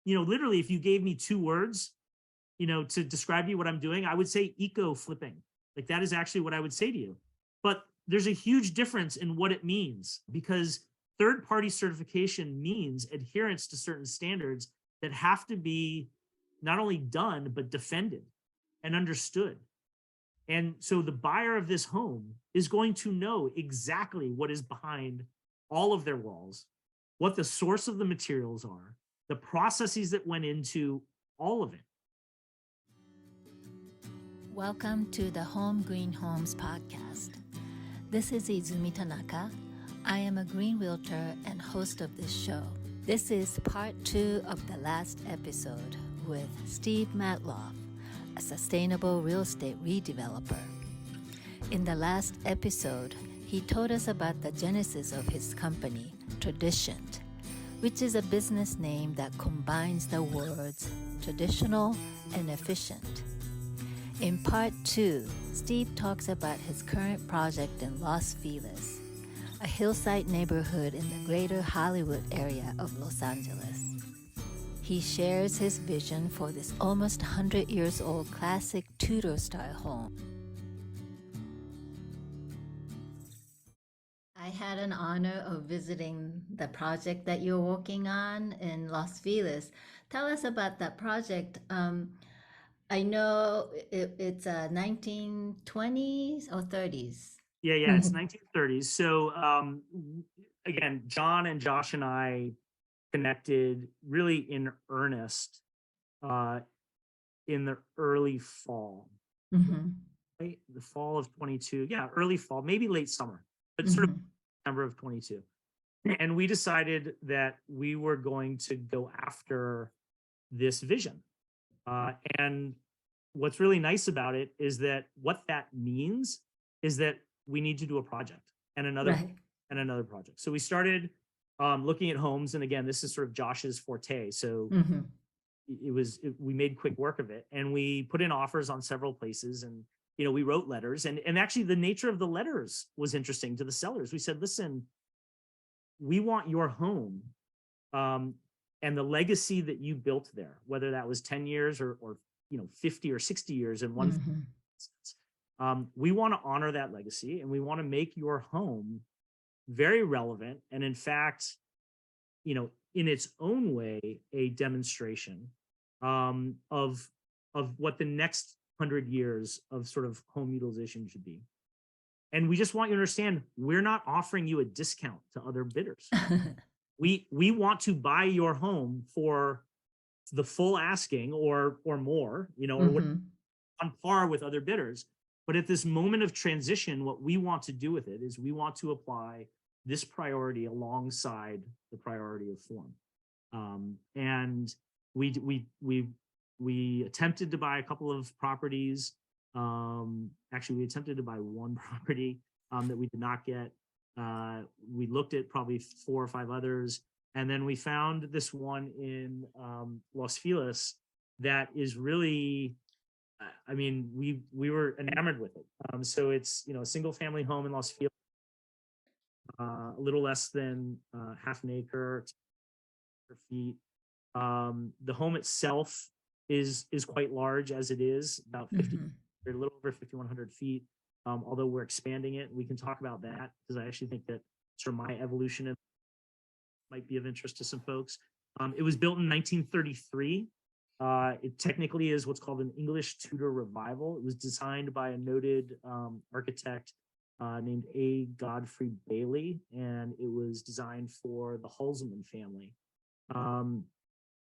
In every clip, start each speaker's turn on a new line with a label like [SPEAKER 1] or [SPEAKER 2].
[SPEAKER 1] literally, if you gave me 2 words, to describe to you what I'm doing, I would say eco flipping. Like that is actually what I would say to you. But there's a huge difference in what it means, because third-party certification means adherence to certain standards that have to be not only done, but defended and understood. And so the buyer of this home is going to know exactly what is behind all of their walls, what the source of the materials are, the processes that went into all of it.
[SPEAKER 2] Welcome to the Home Green Homes podcast. This is Izumi Tanaka. I am a green realtor and host of this show. This is part 2 of the last episode with Steve Matloff, a sustainable real estate redeveloper. In the last episode, he told us about the genesis of his company, Traditioned, which is a business name that combines the words traditional and efficient. In part 2, Steve talks about his current project in Los Feliz, a hillside neighborhood in the greater Hollywood area of Los Angeles. He shares his vision for this almost 100 years old classic Tudor-style home. I had an honor of visiting the project that you're working on in Los Feliz. Tell us about that project. I know it's 1920s or 30s.
[SPEAKER 1] Yeah, it's 1930s. So again, John and Josh and I connected really in earnest in the early fall, right? The fall of 22. Yeah, early fall, maybe late summer, but sort of September of 22. And we decided that we were going to go after this vision. And what's really nice about it is that what that means is that we need to do a project and another project. So we started looking at homes, and again, this is sort of Josh's forte. So we made quick work of it, and we put in offers on several places, and we wrote letters, and actually the nature of the letters was interesting to the sellers. We said, listen, we want your home and the legacy that you built there, whether that was 10 years or 50 or 60 years in one instance. We want to honor that legacy, and we want to make your home very relevant, and in fact, in its own way, a demonstration of what the next 100 years of sort of home utilization should be. And we just want you to understand, we're not offering you a discount to other bidders. We want to buy your home for the full asking or more, or on par with other bidders. But at this moment of transition, what we want to do with it is we want to apply this priority alongside the priority of form. And we attempted to buy a couple of properties. Actually, we attempted to buy one property that we did not get. We looked at probably 4 or 5 others, and then we found this one in Los Feliz that is really, we were enamored with it. So it's a single family home in Los Feliz, a little less than half an acre, feet. The home itself is quite large as it is, about 50, a little over 5,100 feet. Although we're expanding it, we can talk about that because I actually think that sort of my evolution might be of interest to some folks. It was built in 1933. It technically is what's called an English Tudor revival. It was designed by a noted architect named A. Godfrey Bailey, and it was designed for the Hulsman family. And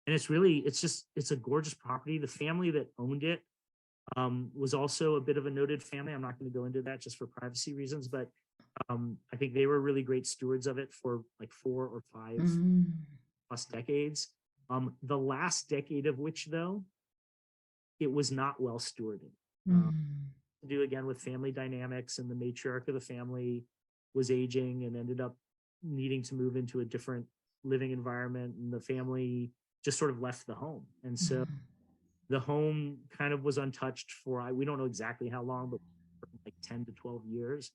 [SPEAKER 1] it's a gorgeous property. The family that owned it was also a bit of a noted family. I'm not going to go into that just for privacy reasons, but I think they were really great stewards of it for like 4 or 5 plus decades. The last decade of which, though, it was not well stewarded. To do again with family dynamics, and the matriarch of the family was aging and ended up needing to move into a different living environment, and the family just sort of left the home. And so the home kind of was untouched for, we don't know exactly how long, but like 10 to 12 years,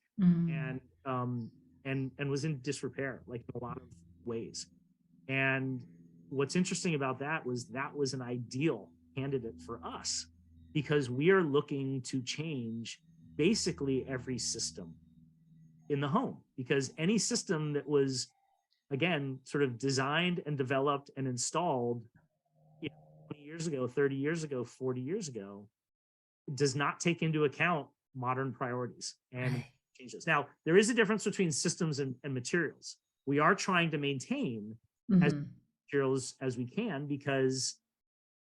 [SPEAKER 1] and was in disrepair, like in a lot of ways. And what's interesting about that was an ideal candidate for us, because we are looking to change basically every system in the home, because any system that was, again, sort of designed and developed and installed 20 years ago, 30 years ago, 40 years ago, does not take into account modern priorities and
[SPEAKER 2] Right.
[SPEAKER 1] changes. Now, there is a difference between systems and materials. We are trying to maintain as
[SPEAKER 2] Mm-hmm.
[SPEAKER 1] materials as we can, because,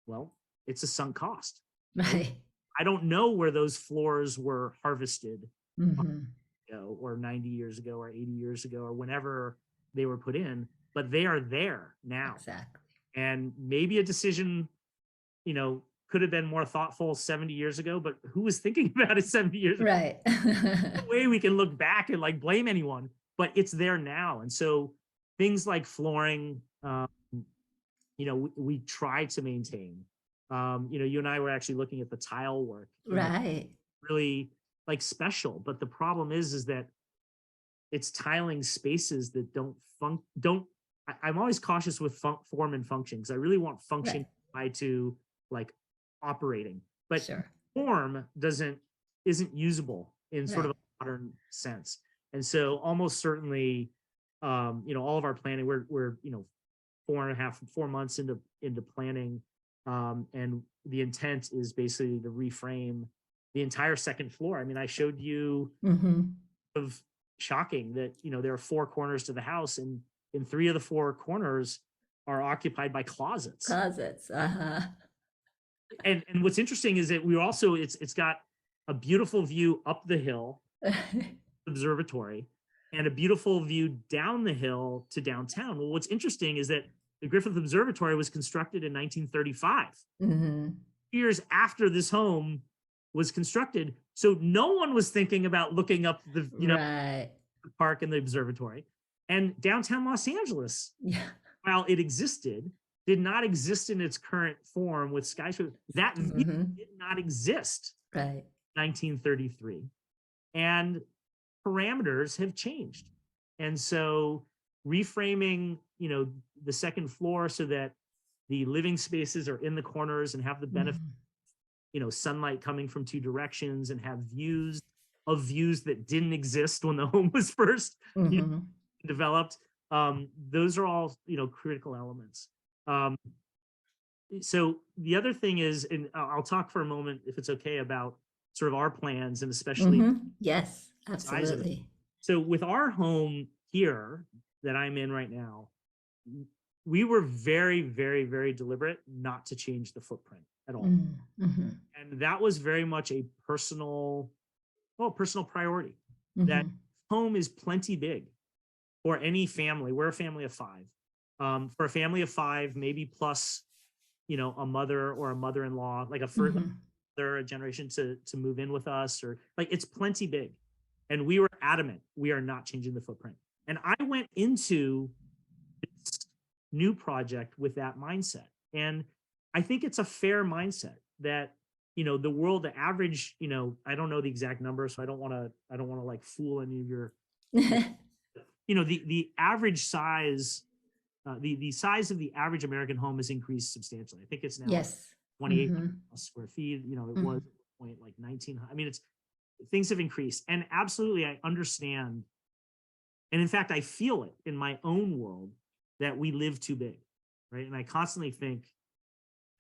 [SPEAKER 1] well, it's a sunk cost. Right?
[SPEAKER 2] Right.
[SPEAKER 1] I don't know where those floors were harvested,
[SPEAKER 2] Mm-hmm.
[SPEAKER 1] or 90 years ago or 80 years ago or whenever they were put in, but they are there now.
[SPEAKER 2] Exactly.
[SPEAKER 1] And maybe a decision, could have been more thoughtful 70 years ago, but who was thinking about it 70 years ago?
[SPEAKER 2] Right.
[SPEAKER 1] No way we can look back and like blame anyone, but it's there now. And so things like flooring, we try to maintain. You and I were actually looking at the tile work.
[SPEAKER 2] Right.
[SPEAKER 1] Really like special, but the problem is that it's tiling spaces that I'm always cautious with form and function, because I really want function tied to like operating, but
[SPEAKER 2] Sure.
[SPEAKER 1] form isn't usable in sort of a modern sense. And so almost certainly, all of our planning, we're 4 months into planning, and the intent is basically to reframe the entire second floor. I mean, I showed you
[SPEAKER 2] Mm-hmm.
[SPEAKER 1] of shocking that there are 4 corners to the house, and in 3 of the 4 corners are occupied by closets.
[SPEAKER 2] Closets. Uh-huh.
[SPEAKER 1] And what's interesting is that we also it's got a beautiful view up the hill, observatory, and a beautiful view down the hill to downtown. Well, what's interesting is that the Griffith Observatory was constructed in 1935,
[SPEAKER 2] Mm-hmm.
[SPEAKER 1] years after this home was constructed. So no one was thinking about looking up the
[SPEAKER 2] Right.
[SPEAKER 1] the park and the observatory. And downtown Los Angeles,
[SPEAKER 2] Yeah.
[SPEAKER 1] while it existed, did not exist in its current form with skyscrapers. That view
[SPEAKER 2] Mm-hmm.
[SPEAKER 1] did not exist
[SPEAKER 2] Right.
[SPEAKER 1] in 1933. And parameters have changed. And so reframing, the second floor so that the living spaces are in the corners and have the benefit, sunlight coming from 2 directions, and have views that didn't exist when the home was first
[SPEAKER 2] Mm-hmm.
[SPEAKER 1] developed. Those are all, critical elements. So the other thing is, and I'll talk for a moment, if it's okay, about sort of our plans, and especially
[SPEAKER 2] Mm-hmm. Yes,
[SPEAKER 1] size of it.
[SPEAKER 2] absolutely.
[SPEAKER 1] So with our home here that I'm in right now, we were very, very, very deliberate not to change the footprint at all.
[SPEAKER 2] Mm-hmm.
[SPEAKER 1] And that was very much a personal priority.
[SPEAKER 2] Mm-hmm.
[SPEAKER 1] That home is plenty big for any family. We're a family of 5. For a family of 5, maybe plus, a mother or a mother-in-law, like a generation to move in with us, or like, it's plenty big. And we were adamant, we are not changing the footprint. And I went into this new project with that mindset. And I think it's a fair mindset that, the world, the average, I don't know the exact number, so I don't want to like fool any of your, the average size, the size of the average American home has increased substantially. I think it's now
[SPEAKER 2] Yes.
[SPEAKER 1] 2,800 square feet. It was at one point like 1,900. I mean, things have increased, and absolutely, I understand. And in fact, I feel it in my own world that we live too big, right? And I constantly think,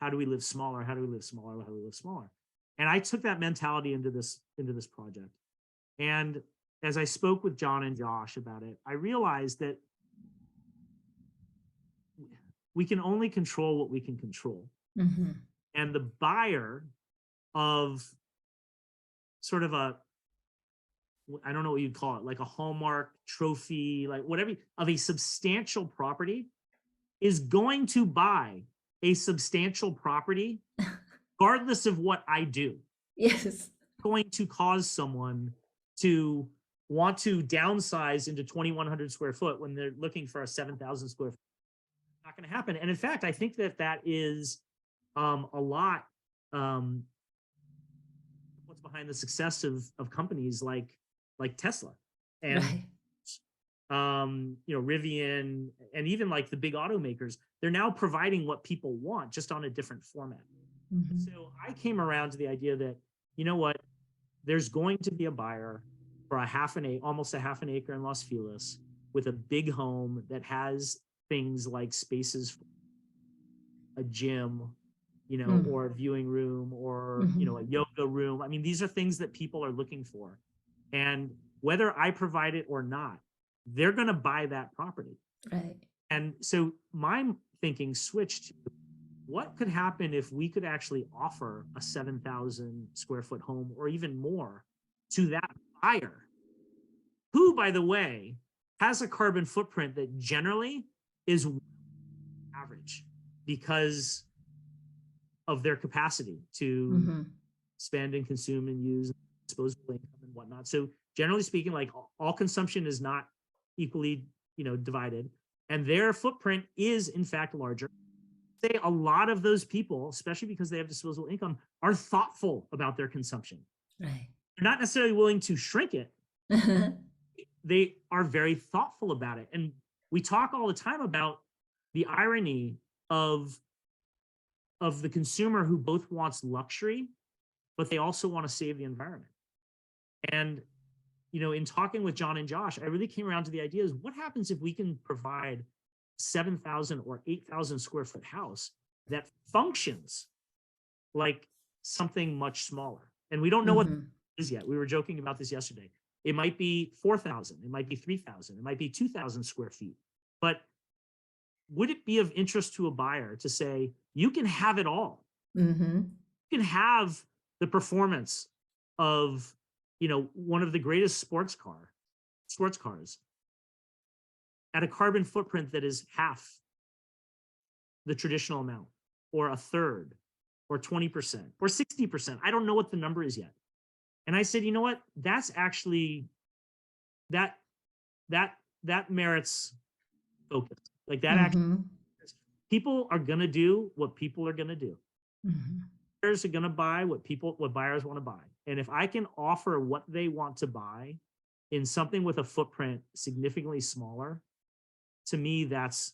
[SPEAKER 1] how do we live smaller? How do we live smaller? How do we live smaller? And I took that mentality into this project. And as I spoke with John and Josh about it, I realized that we can only control what we can control.
[SPEAKER 2] Mm-hmm.
[SPEAKER 1] And the buyer of sort of I don't know what you'd call it, like a Hallmark trophy, like whatever, of a substantial property, is going to buy a substantial property regardless of what I do.
[SPEAKER 2] Yes.
[SPEAKER 1] Going to cause someone to want to downsize into 2,100 square foot when they're looking for a 7,000 square foot. Not going to happen. And in fact, I think that is a lot what's behind the success of companies like Tesla and
[SPEAKER 2] Right.
[SPEAKER 1] Rivian, and even like the big automakers. they're now providing what people want, just on a different format.
[SPEAKER 2] Mm-hmm.
[SPEAKER 1] So I came around to the idea that, you know what, there's going to be a buyer for almost a half an acre in Los Feliz with a big home that has things like spaces, a gym, or a viewing room, or, a yoga room. I mean, these are things that people are looking for. And whether I provide it or not, they're going to buy that property.
[SPEAKER 2] Right.
[SPEAKER 1] And so my thinking switched to what could happen if we could actually offer a 7,000 square foot home or even more to that buyer, who, by the way, has a carbon footprint that generally is average because of their capacity to spend and consume and use disposable income and whatnot. So generally speaking, like all consumption is not equally, divided, and their footprint is in fact larger. Say a lot of those people, especially because they have disposable income, are thoughtful about their consumption.
[SPEAKER 2] Right.
[SPEAKER 1] They're not necessarily willing to shrink it. They are very thoughtful about it. And we talk all the time about the irony of the consumer who both wants luxury, but they also want to save the environment. And, in talking with John and Josh, I really came around to the idea is what happens if we can provide 7,000 or 8,000 square foot house that functions like something much smaller. And we don't know what it is yet. We were joking about this yesterday. It might be 4,000, it might be 3,000, it might be 2,000 square feet. But would it be of interest to a buyer to say, you can have it all? You can have the performance of, one of the greatest sports cars at a carbon footprint that is half the traditional amount, or a third, or 20%, or 60%. I don't know what the number is yet. And I said, you know what? That's actually that merits focus. Like that actually, people are gonna do what people are gonna do. Buyers are gonna buy what buyers want to buy. And if I can offer what they want to buy in something with a footprint significantly smaller, to me, that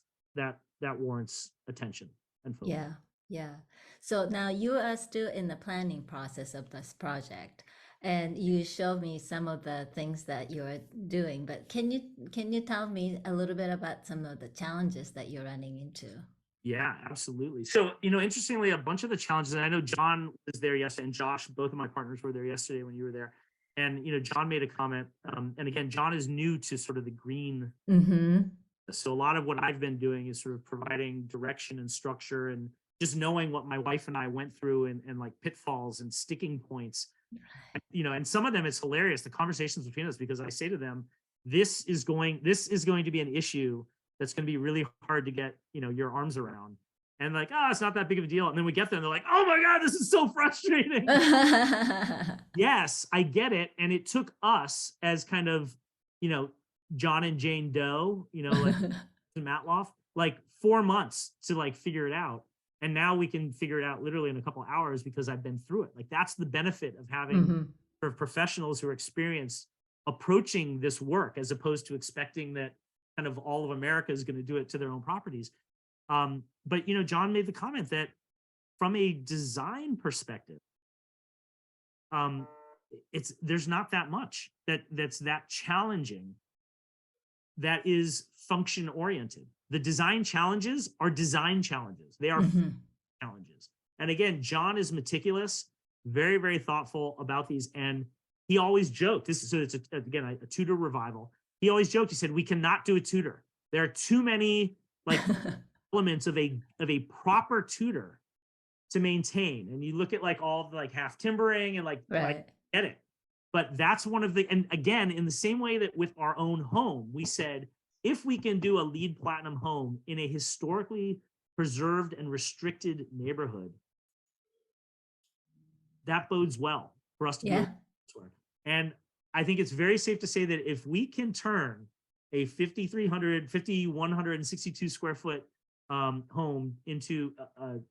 [SPEAKER 1] warrants attention and focus.
[SPEAKER 2] Yeah, yeah. So now you are still in the planning process of this project, and you showed me some of the things that you're doing. But can you tell me a little bit about some of the challenges that you're running into?
[SPEAKER 1] Yeah, absolutely. So, interestingly, a bunch of the challenges, and I know John was there yesterday, and Josh, both of my partners were there yesterday when you were there. And, John made a comment. And again, John is new to sort of the green. So a lot of what I've been doing is sort of providing direction and structure, and just knowing what my wife and I went through, and like pitfalls and sticking points, and some of them, it's hilarious, the conversations between us, because I say to them, this is going to be an issue that's going to be really hard to get, your arms around. And like, it's not that big of a deal. And then we get there and they're like, oh my God, this is so frustrating. Yes, I get it. And it took us as kind of, John and Jane Doe, like Matloff, like 4 months to like figure it out. And now we can figure it out literally in a couple of hours because I've been through it. Like that's the benefit of having sort of professionals who are experienced approaching this work, as opposed to expecting that kind of all of America is going to do it to their own properties. But John made the comment that from a design perspective, there's not that much that's that challenging that is function oriented. The design challenges are design challenges. They are challenges. And again, John is meticulous, very, very thoughtful about these. And he always joked, it's a Tudor revival. He always joked, he said, we cannot do a Tudor. There are too many like elements of a proper Tudor to maintain. And you look at like all the like half timbering and like, I get it. But that's one of the, and again, in the same way that with our own home, we said, if we can do a LEED Platinum home in a historically preserved and restricted neighborhood, that bodes well for us to do it. And I think it's very safe to say that if we can turn a 5,162 square foot home into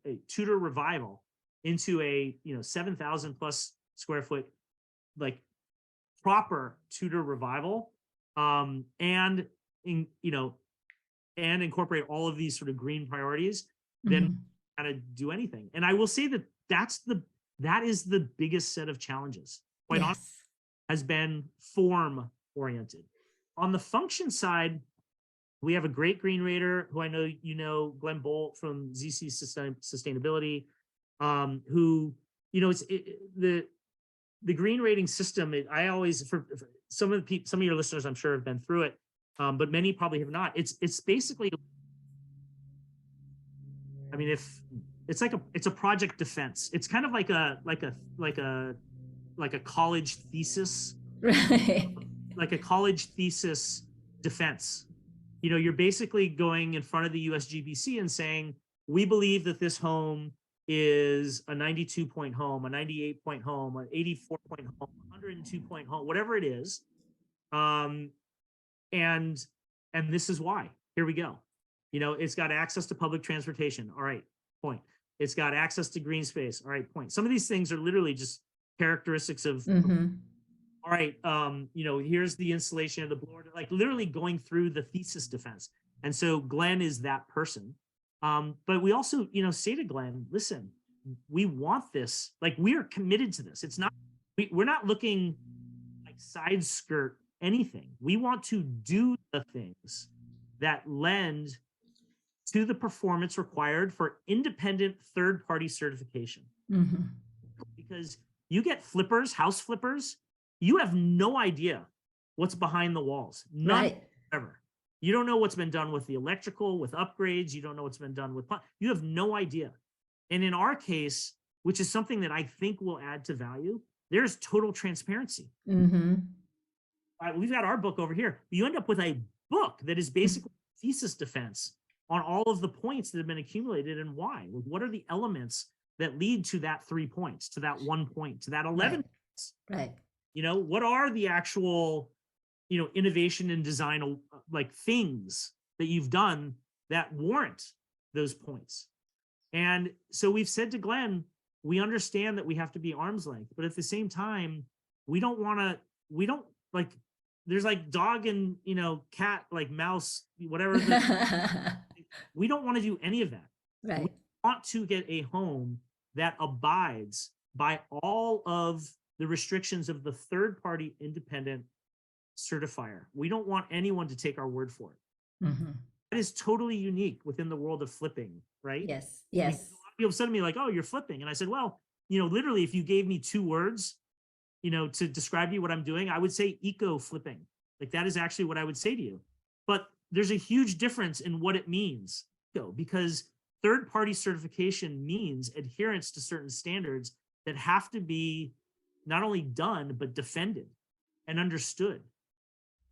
[SPEAKER 1] a Tudor revival, into a 7,000 plus square foot like proper Tudor revival, and in and incorporate all of these sort of green priorities, then how to do anything. And I will say that that is the biggest set of challenges, quite honestly, has been form oriented. On the function side, we have a great green rater who I know you know, Glenn Bolt from ZC Sustainability, who, you know, the green rating system. I always, for some of your listeners, I'm sure have been through it, but many probably have not. It's basically, I mean, if it's a project defense. It's kind of like a college thesis,
[SPEAKER 2] Right.
[SPEAKER 1] like a college thesis defense. You know, you're basically going in front of the USGBC and saying, we believe that this home is a 92-point home, a 98-point home, an 84-point home, 102-point home, whatever it is. And this is why. Here we go. You know, it's got access to public transportation. All right, point. It's got access to green space. All right, point. Some of these things are literally just characteristics of, all right, you know, here's the installation of the blower, like literally going through the thesis defense. And so Glenn is that person. But we also, you know, say to Glenn, listen, we want this, like we are committed to this. It's not, we're not looking like side skirt anything. We want to do the things that lend to the performance required for independent third-party certification. Because you get flippers, house flippers, you have no idea what's behind the walls. None ever. You don't know what's been done with the electrical, with upgrades. You don't know what's been done with, you have no idea. And in our case, which is something that I think will add to value, there's total transparency. We've got our book over here. You end up with a book that is basically thesis defense on all of the points that have been accumulated and why. What are the elements that lead to that 3 points, to that 1 point, to that 11 points?
[SPEAKER 2] Right.
[SPEAKER 1] You know, what are the actual, you know, innovation and design like things that you've done that warrant those points? And so we've said to Glenn, we understand that we have to be arm's length, but at the same time, we don't like, there's like dog and, you know, cat, like mouse, whatever. We don't want to do any of that.
[SPEAKER 2] Right.
[SPEAKER 1] We want to get a home that abides by all of the restrictions of the third-party independent certifier. We don't want anyone to take our word for it. That is totally unique within the world of flipping, right?
[SPEAKER 2] Yes.
[SPEAKER 1] I mean, a lot of people said to me like, oh, you're flipping. And I said, well, you know, literally, if you gave me 2 words, you know, to describe you what I'm doing, I would say eco flipping. Like that is actually what I would say to you. But there's a huge difference in what it means, because third-party certification means adherence to certain standards that have to be not only done, but defended and understood.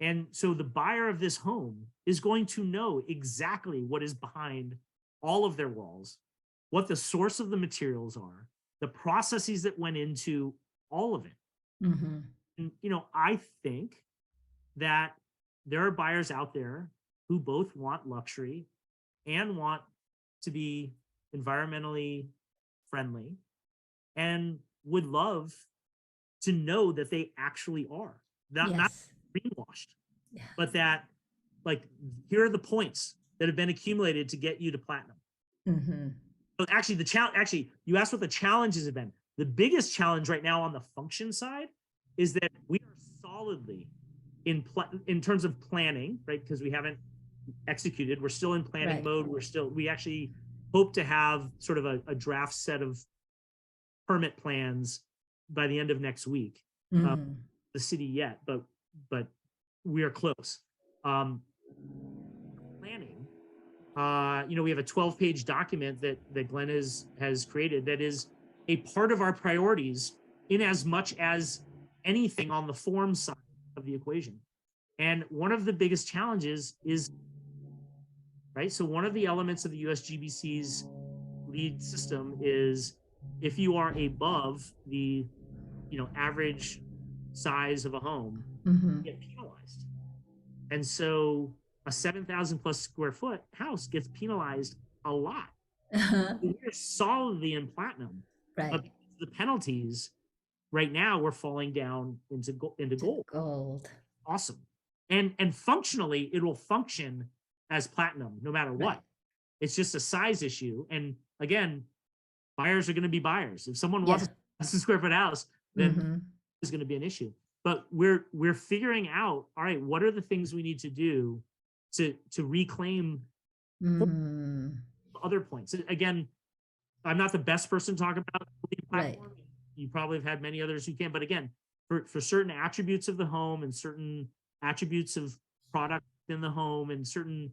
[SPEAKER 1] And so the buyer of this home is going to know exactly what is behind all of their walls, what the source of the materials are, the processes that went into all of it. And, you know, I think that there are buyers out there who both want luxury and want to be environmentally friendly and would love to know that they actually are not greenwashed, but that like, here are the points that have been accumulated to get you to platinum. So actually, you asked what the challenges have been. The biggest challenge right now on the function side is that we are solidly in terms of planning, right? Because we haven't executed. We're still in planning mode. We actually hope to have sort of a draft set of permit plans by the end of next week. The city yet, but we are close. Planning. You know, we have a 12-page document that Glenn has created that is a part of our priorities in as much as anything on the form side of the equation. And one of the biggest challenges is, right? So one of the elements of the USGBC's lead system is if you are above the, you know, average size of a home, you get penalized. And so a 7,000 plus square foot house gets penalized a lot. We're solidly in platinum, but the penalties right now we're falling down into gold. Awesome. And functionally, it will function as platinum, no matter what.
[SPEAKER 2] Right.
[SPEAKER 1] It's just a size issue. And again, buyers are going to be buyers. If someone wants a square foot house, then it's going to be an issue. But we're figuring out, all right, what are the things we need to do to reclaim other points? Again, I'm not the best person to talk about the lead platform. Right. You probably have had many others who can, but again, for certain attributes of the home and certain attributes of product in the home and certain,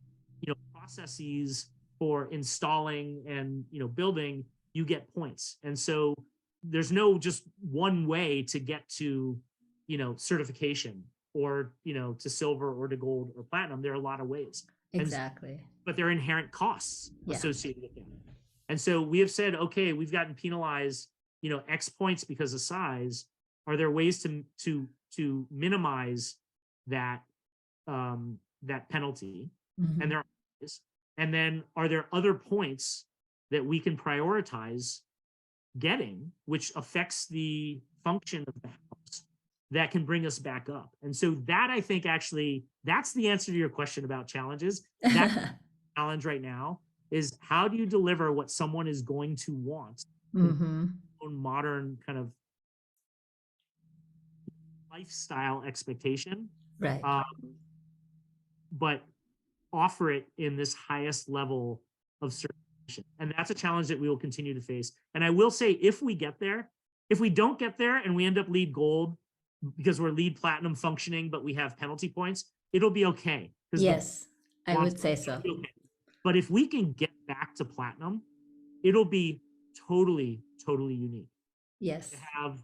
[SPEAKER 1] processes for installing and, building, you get points. And so there's no just one way to get to, certification or, to silver or to gold or platinum. There are a lot of ways.
[SPEAKER 2] Exactly.
[SPEAKER 1] But there are inherent costs associated with it. And so we have said, okay, we've gotten penalized, X points because of size. Are there ways to minimize that that penalty? And there are ways. And then are there other points that we can prioritize getting, which affects the function of the house, that can bring us back up? And so that, I think, actually, that's the answer to your question about challenges. That challenge right now is, how do you deliver what someone is going to want in modern kind of lifestyle expectation,
[SPEAKER 2] right?
[SPEAKER 1] But offer it in this highest level of certification. And that's a challenge that we will continue to face. And I will say, if we get there, if we don't get there and we end up lead gold because we're lead platinum functioning, but we have penalty points, it'll be okay.
[SPEAKER 2] Yes, I would say so.
[SPEAKER 1] Okay. But if we can get back to platinum, it'll be totally, totally unique.
[SPEAKER 2] Yes.
[SPEAKER 1] To have,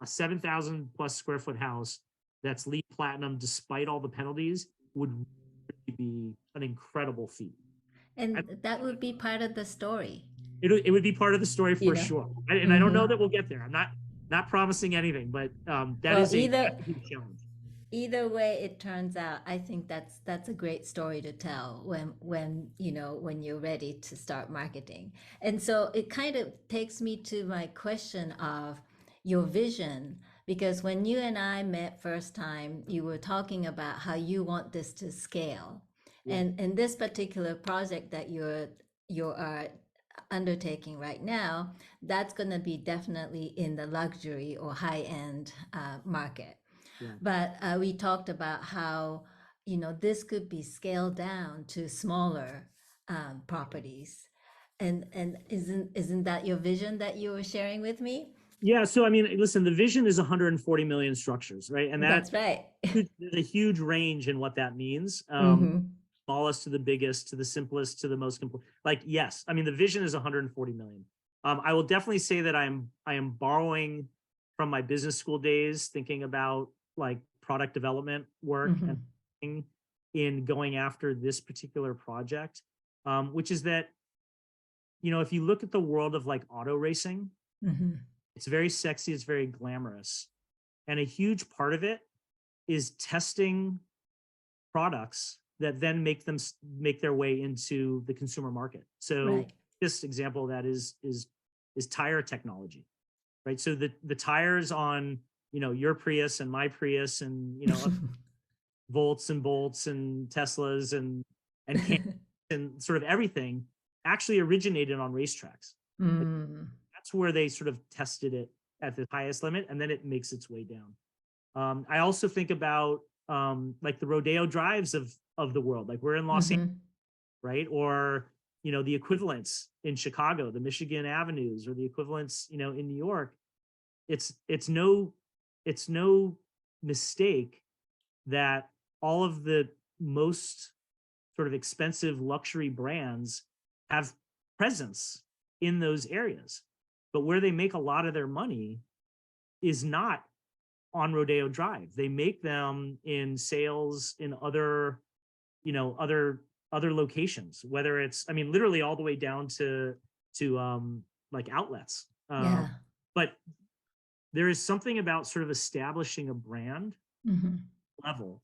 [SPEAKER 1] a 7,000 plus square foot house that's LEED platinum, despite all the penalties, would really be an incredible feat.
[SPEAKER 2] And that would be part of the story.
[SPEAKER 1] It would be part of the story for sure. And I don't know that we'll get there. I'm not promising anything, but that is a huge challenge.
[SPEAKER 2] Either way it turns out, I think that's a great story to tell when you're ready to start marketing. And so it kind of takes me to my question of your vision, because when you and I met first time, you were talking about how you want this to scale. Yeah. And this particular project that you are undertaking right now, that's going to be definitely in the luxury or high-end market. Yeah. But we talked about how, this could be scaled down to smaller properties. And isn't that your vision that you were sharing with me?
[SPEAKER 1] Yeah. So, I mean, listen, the vision is 140 million structures, right? And
[SPEAKER 2] that's right.
[SPEAKER 1] There's a huge range in what that means. Smallest to the biggest, to the simplest, to the most complete. Like, yes, I mean, the vision is 140 million. I will definitely say that I am borrowing from my business school days, thinking about like product development work and in going after this particular project, which is that, if you look at the world of like auto racing, it's very sexy, it's very glamorous. And a huge part of it is testing products that then make their way into the consumer market. So this example of that is tire technology, right? So the tires on, your Prius and my Prius and, Volts and Bolts and Teslas and and sort of everything actually originated on racetracks. That's where they sort of tested it at the highest limit, and then it makes its way down. I also think about like the rodeo drives of the world, like we're in Los Angeles, right? Or, the equivalents in Chicago, the Michigan Avenues, or the equivalents, in New York. It's no mistake that all of the most sort of expensive luxury brands have presence in those areas. But where they make a lot of their money is not on Rodeo Drive. They make them in sales in other, other locations, whether it's, I mean, literally all the way down to like outlets. But there is something about sort of establishing a brand level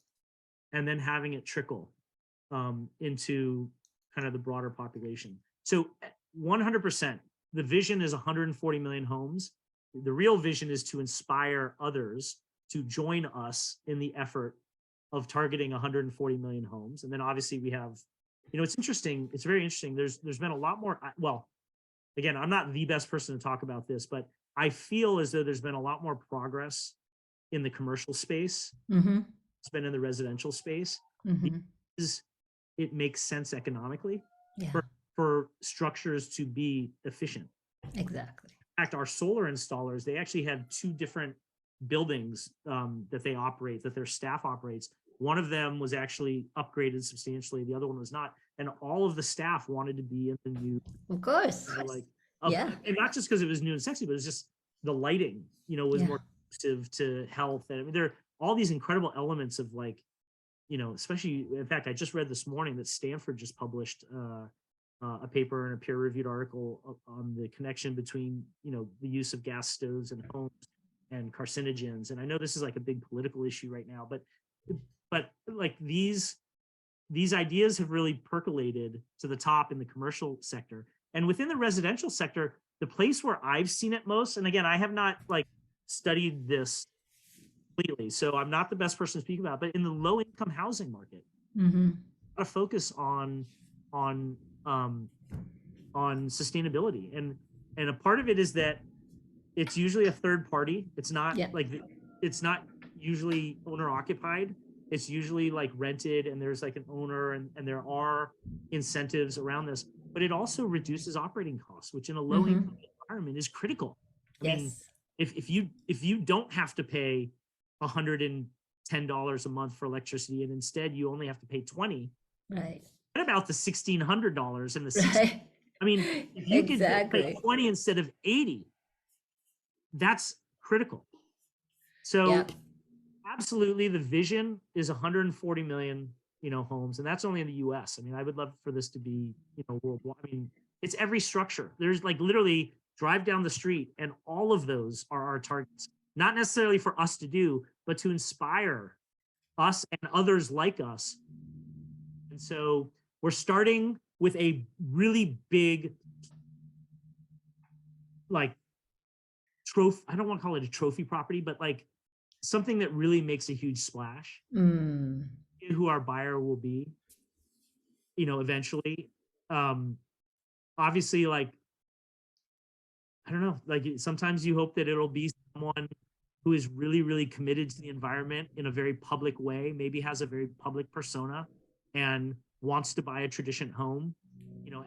[SPEAKER 1] and then having it trickle into kind of the broader population. So 100%, the vision is 140 million homes. The real vision is to inspire others to join us in the effort of targeting 140 million homes. And then obviously we have, it's interesting. It's very interesting. There's been a lot more, well, again, I'm not the best person to talk about this, but I feel as though there's been a lot more progress in the commercial space. It's been in the residential space because it makes sense economically for structures to be efficient.
[SPEAKER 2] Exactly.
[SPEAKER 1] In fact, our solar installers, they actually have two different buildings that they operate, that their staff operates. One of them was actually upgraded substantially. The other one was not. And all of the staff wanted to be in the new.
[SPEAKER 2] Of course.
[SPEAKER 1] And not just because it was new and sexy, but it was just the lighting, was more conducive to health. And I mean, there are all these incredible elements of especially, in fact, I just read this morning that Stanford just published a paper and a peer-reviewed article on the connection between, the use of gas stoves in homes and carcinogens. And I know this is like a big political issue right now, but like these ideas have really percolated to the top in the commercial sector. And within the residential sector, the place where I've seen it most, and again, I have not studied this completely, so I'm not the best person to speak about, but in the low income housing market, a focus on sustainability. And a part of it is that it's usually a third party. It's not it's not usually owner occupied. It's usually rented, and there's an owner, and there are incentives around this, but it also reduces operating costs, which in a low income environment is critical. I mean, if you don't have to pay $110 a month for electricity, and instead you only have to pay $20,
[SPEAKER 2] right?
[SPEAKER 1] What about the $1,600 and the $60? I mean, if you could pay 20 instead of 80, that's critical. So absolutely, the vision is 140 million, homes, and that's only in the US. I mean, I would love for this to be, worldwide. I mean, it's every structure. There's literally drive down the street, and all of those are our targets, not necessarily for us to do, but to inspire us and others like us. And so we're starting with a really big, trophy. I don't want to call it a trophy property, but something that really makes a huge splash. Who our buyer will be, eventually. Obviously, I don't know, sometimes you hope that it'll be someone who is really, really committed to the environment in a very public way, maybe has a very public persona, and wants to buy a tradition home,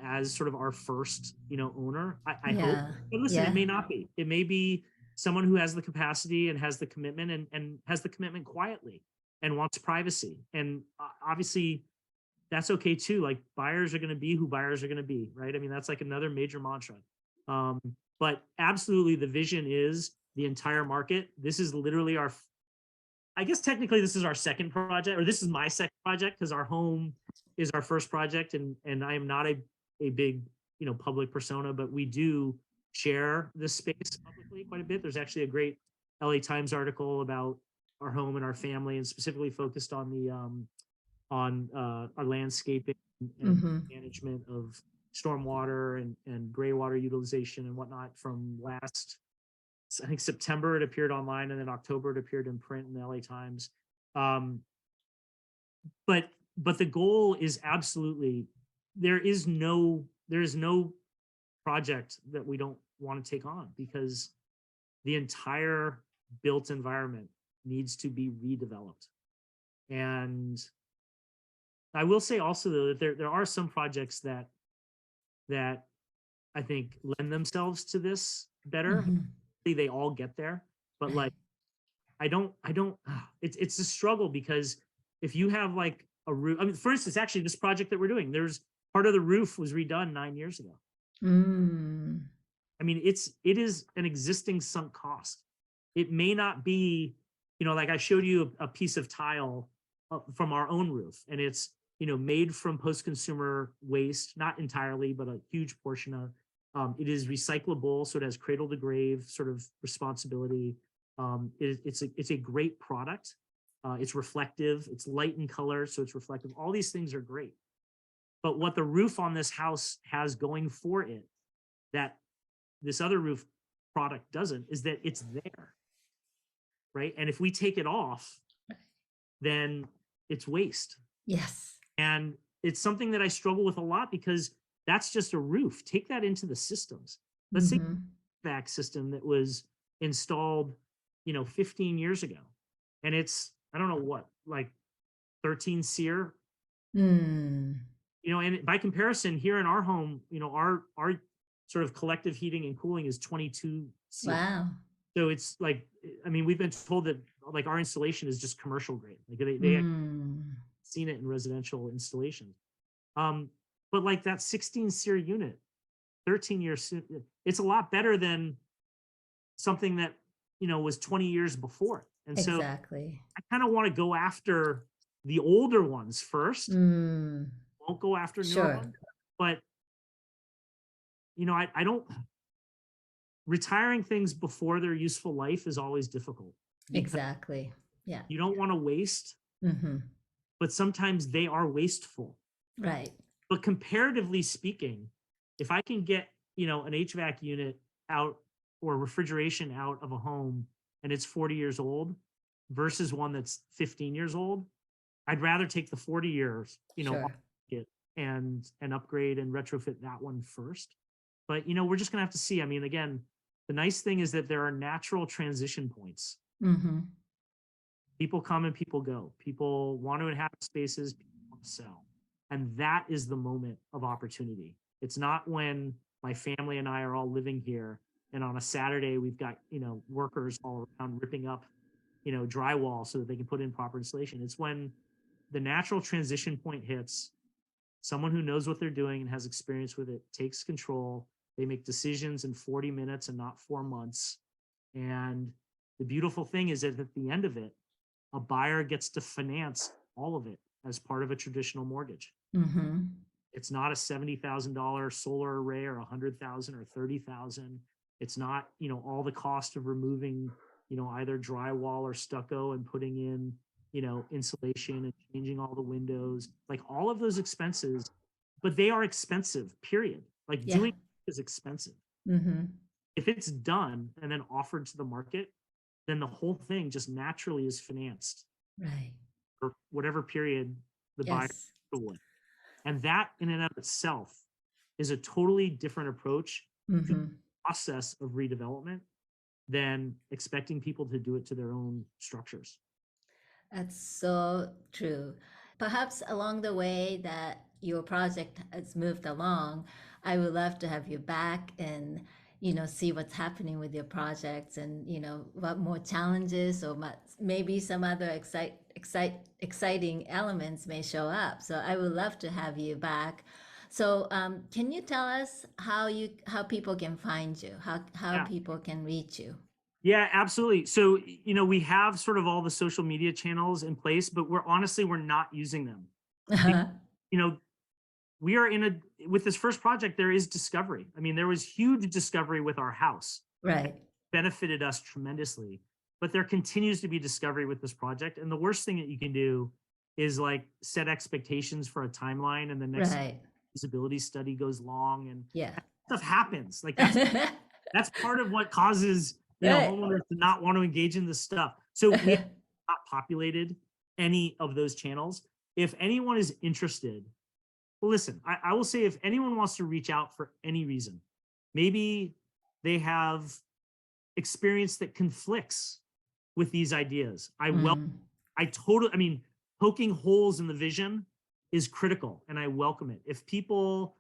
[SPEAKER 1] as sort of our first, owner. I hope. But listen, it may not be. It may be someone who has the capacity and has the commitment, and has the commitment quietly and wants privacy. And obviously, that's okay too. Buyers are going to be who buyers are going to be, right? I mean, that's another major mantra. But absolutely, the vision is the entire market. This is literally I guess technically this is our second project, or this is my second project, because our home is our first project, and I am not a big, public persona, but we do share this space publicly quite a bit. There's actually a great LA Times article about our home and our family, and specifically focused on the our landscaping and management of stormwater and gray water utilization and whatnot from last, I think, September it appeared online, and then October it appeared in print in the LA Times. But the goal is absolutely, there is no project that we don't want to take on, because the entire built environment needs to be redeveloped. And I will say also, though, that there are some projects that I think lend themselves to this better. They all get there, but I don't it's a struggle, because if you have a roof, I mean, for instance, actually this project that we're doing, there's part of the roof was redone 9 years ago. I mean, it is an existing sunk cost. It may not be, I showed you a piece of tile from our own roof, and it's, made from post-consumer waste, not entirely, but a huge portion of. It is recyclable, so it has cradle to grave sort of responsibility. It's a great product. It's reflective. It's light in color, so it's reflective. All these things are great. But what the roof on this house has going for it that this other roof product doesn't, is that it's there, right? And if we take it off, then it's waste.
[SPEAKER 2] Yes.
[SPEAKER 1] And it's something that I struggle with a lot because that's just a roof. Take that into the systems. Let's say
[SPEAKER 2] Mm-hmm.
[SPEAKER 1] HVAC system that was installed, 15 years ago. And it's, I don't know what, like 13 SEER,
[SPEAKER 2] Mm.
[SPEAKER 1] and by comparison, here in our home, our sort of collective heating and cooling is 22 SEER.
[SPEAKER 2] Wow.
[SPEAKER 1] So it's like, I mean, we've been told that like our installation is just commercial grade. Like they
[SPEAKER 2] Mm.
[SPEAKER 1] seen it in residential installations. Um, but like that 16 SEER unit, 13 years, it's a lot better than something that, was 20 years before. And so
[SPEAKER 2] Exactly.
[SPEAKER 1] I kind of want to go after the older ones first.
[SPEAKER 2] Mm.
[SPEAKER 1] Won't go after newer
[SPEAKER 2] Sure.
[SPEAKER 1] ones. But, I don't, retiring things before their useful life is always difficult because
[SPEAKER 2] Exactly. Yeah.
[SPEAKER 1] you don't want to waste,
[SPEAKER 2] Mm-hmm.
[SPEAKER 1] but sometimes they are wasteful.
[SPEAKER 2] Right.
[SPEAKER 1] But comparatively speaking, if I can get, an HVAC unit out or refrigeration out of a home and it's 40 years old versus one that's 15 years old, I'd rather take the 40 years,
[SPEAKER 2] Sure.
[SPEAKER 1] it and upgrade and retrofit that one first. But we're just gonna have to see. I mean, again, the nice thing is that there are natural transition points.
[SPEAKER 2] Mm-hmm.
[SPEAKER 1] People come and people go. People want to inhabit spaces, people want to sell. And that is the moment of opportunity. It's not when my family and I are all living here and on a Saturday we've got, workers all around ripping up, drywall so that they can put in proper insulation. It's when the natural transition point hits, someone who knows what they're doing and has experience with it takes control. They make decisions in 40 minutes and not 4 months. And the beautiful thing is that at the end of it, a buyer gets to finance all of it as part of a traditional mortgage.
[SPEAKER 2] Mm-hmm.
[SPEAKER 1] It's not a $70,000 solar array or 100,000 or 30,000. It's not, all the cost of removing, either drywall or stucco and putting in, insulation and changing all the windows, like all of those expenses, but they are expensive, period. Like
[SPEAKER 2] Yeah.
[SPEAKER 1] doing is expensive.
[SPEAKER 2] Mm-hmm.
[SPEAKER 1] If it's done and then offered to the market, then the whole thing just naturally is financed
[SPEAKER 2] Right.
[SPEAKER 1] for whatever period the buyer
[SPEAKER 2] Yes.
[SPEAKER 1] with. And that in and of itself is a totally different approach to the
[SPEAKER 2] Mm-hmm.
[SPEAKER 1] process of redevelopment than expecting people to do it to their own structures.
[SPEAKER 2] That's so true. Perhaps along the way that your project has moved along, I would love to have you back and, see what's happening with your projects and, what more challenges or maybe some other exciting elements may show up. So I would love to have you back. So can you tell us how people can find you, how
[SPEAKER 1] Yeah.
[SPEAKER 2] people can reach you?
[SPEAKER 1] Yeah, absolutely. So, we have sort of all the social media channels in place, but we're not using them. You know, we are with this first project, there is discovery. I mean, there was huge discovery with our house.
[SPEAKER 2] Right.
[SPEAKER 1] Benefited us tremendously, but there continues to be discovery with this project. And the worst thing that you can do is like set expectations for a timeline and the next
[SPEAKER 2] Right.
[SPEAKER 1] feasibility study goes long and
[SPEAKER 2] Yeah.
[SPEAKER 1] stuff happens. Like that's part of what causes
[SPEAKER 2] Right.
[SPEAKER 1] homeowners to not want to engage in this stuff. So we have not populated any of those channels. If anyone is interested, well, listen, I will say if anyone wants to reach out for any reason, maybe they have experience that conflicts with these ideas. I mean, poking holes in the vision is critical and I welcome it. If people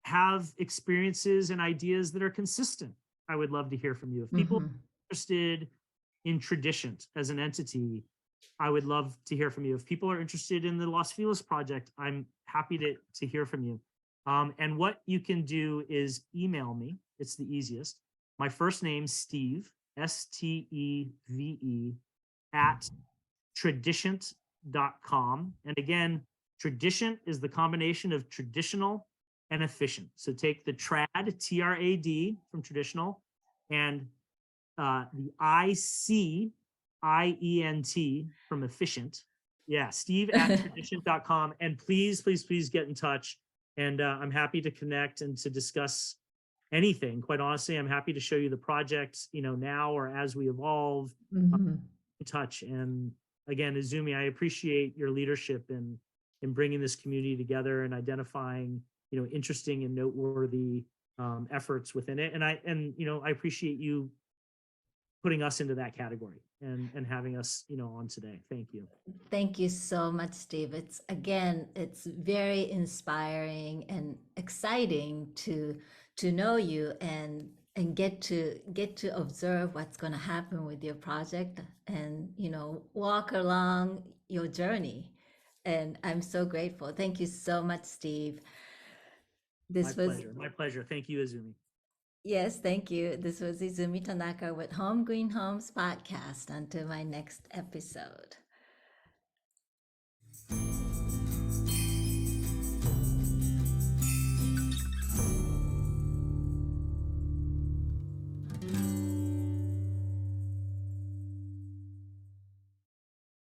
[SPEAKER 1] have experiences and ideas that are consistent, I would love to hear from you. If people
[SPEAKER 2] Mm-hmm.
[SPEAKER 1] are interested in tradition as an entity, I would love to hear from you. If people are interested in the Los Feliz project, I'm happy to hear from you. And what you can do is email me. It's the easiest. My first name, Steve, Steve, at tradition.com. And again, tradition is the combination of traditional and efficient. So take the trad, TRAD from traditional, and the ICIENT from efficient. Yeah, Steve at tradition.com. And please, please, please get in touch. And I'm happy to connect and to discuss anything. Quite honestly, I'm happy to show you the projects, now or as we evolve.
[SPEAKER 2] Mm-hmm.
[SPEAKER 1] In touch. And again, Izumi, I appreciate your leadership in bringing this community together and identifying, interesting and noteworthy efforts within it. And I appreciate you putting us into that category and having us, on today. Thank you.
[SPEAKER 2] Thank you so much, Steve. It's very inspiring and exciting to know you and get to observe what's going to happen with your project and walk along your journey. And I'm so grateful. Thank you so much, Steve.
[SPEAKER 1] My
[SPEAKER 2] This was
[SPEAKER 1] pleasure. My pleasure. Thank you, Izumi.
[SPEAKER 2] Yes, thank you. This was Izumi Tanaka with Home Green Homes podcast. Until my next episode.